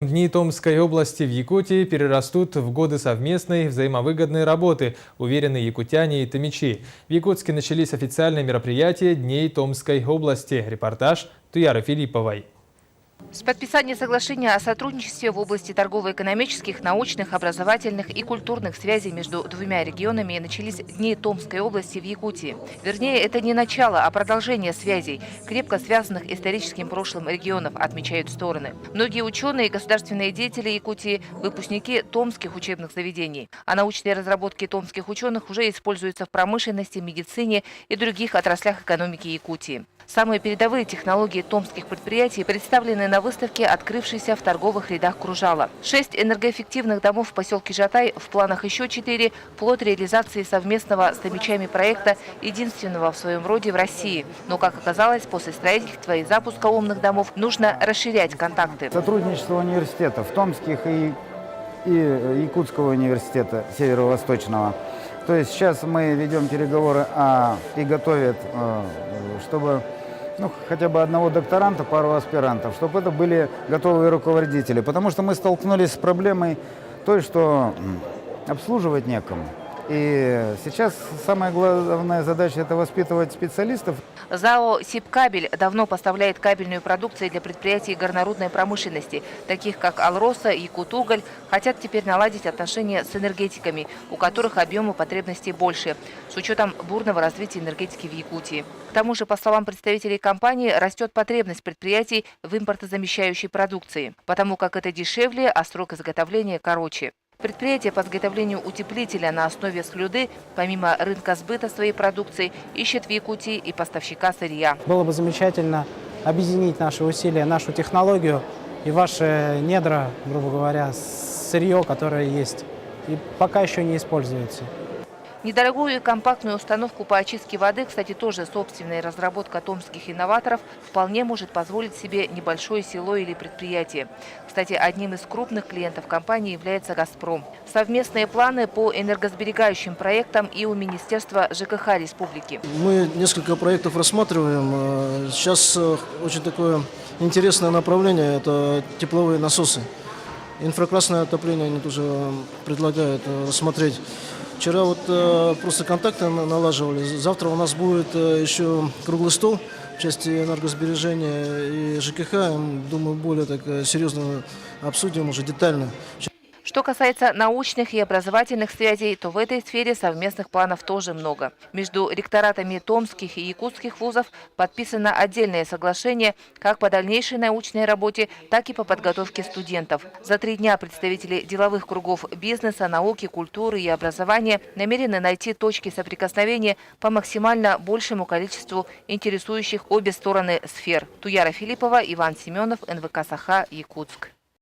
Дни Томской области в Якутии перерастут в годы совместной взаимовыгодной работы, уверены якутяне и томичи. В Якутске начались официальные мероприятия Дней Томской области. Репортаж Туяры Филипповой. С подписания соглашения о сотрудничестве в области торгово-экономических, научных, образовательных и культурных связей между двумя регионами начались Дни Томской области в Якутии. Вернее, это не начало, а продолжение связей, крепко связанных историческим прошлым регионов, отмечают стороны. Многие ученые и государственные деятели Якутии – выпускники томских учебных заведений. А научные разработки томских ученых уже используются в промышленности, медицине и других отраслях экономики Якутии. Самые передовые технологии томских предприятий представлены на выставке, открывшейся в торговых рядах Кружала. 6 энергоэффективных домов в поселке Жатай, в планах еще 4 – плод реализации совместного с томичами проекта, единственного в своем роде в России. Но, как оказалось, после строительства и запуска умных домов нужно расширять контакты. Сотрудничество университетов, томских и Якутского университета Северо-Восточного. То есть сейчас мы ведем переговоры и готовят, чтобы хотя бы одного докторанта, пару аспирантов, чтобы это были готовые руководители. Потому что мы столкнулись с проблемой той, что обслуживать некому. И сейчас самая главная задача – это воспитывать специалистов. ЗАО «Сибкабель» давно поставляет кабельную продукцию для предприятий горнорудной промышленности, таких как «Алроса» и «Якутуголь», хотят теперь наладить отношения с энергетиками, у которых объемы потребностей больше, с учетом бурного развития энергетики в Якутии. К тому же, по словам представителей компании, растет потребность предприятий в импортозамещающей продукции, потому как это дешевле, а срок изготовления короче. Предприятие по изготовлению утеплителя на основе слюды, помимо рынка сбыта своей продукции, ищет в Якутии и поставщика сырья. Было бы замечательно объединить наши усилия, нашу технологию и ваши недра, грубо говоря, сырье, которое есть и пока еще не используется. Недорогую и компактную установку по очистке воды, кстати, тоже собственная разработка томских инноваторов, вполне может позволить себе небольшое село или предприятие. Кстати, одним из крупных клиентов компании является «Газпром». Совместные планы по энергосберегающим проектам и у Министерства ЖКХ Республики. Мы несколько проектов рассматриваем. Сейчас очень такое интересное направление – это тепловые насосы. Инфракрасное отопление они тоже предлагают рассмотреть. Вчера просто контакты налаживали. Завтра у нас будет еще круглый стол в части энергосбережения и ЖКХ. Думаю, более так серьезно обсудим уже детально. Что касается научных и образовательных связей, то в этой сфере совместных планов тоже много. Между ректоратами томских и якутских вузов подписано отдельное соглашение как по дальнейшей научной работе, так и по подготовке студентов. За 3 дня представители деловых кругов бизнеса, науки, культуры и образования намерены найти точки соприкосновения по максимально большему количеству интересующих обе стороны сфер. Туяра Филиппова, Иван Семенов, НВК «Саха», Якутск.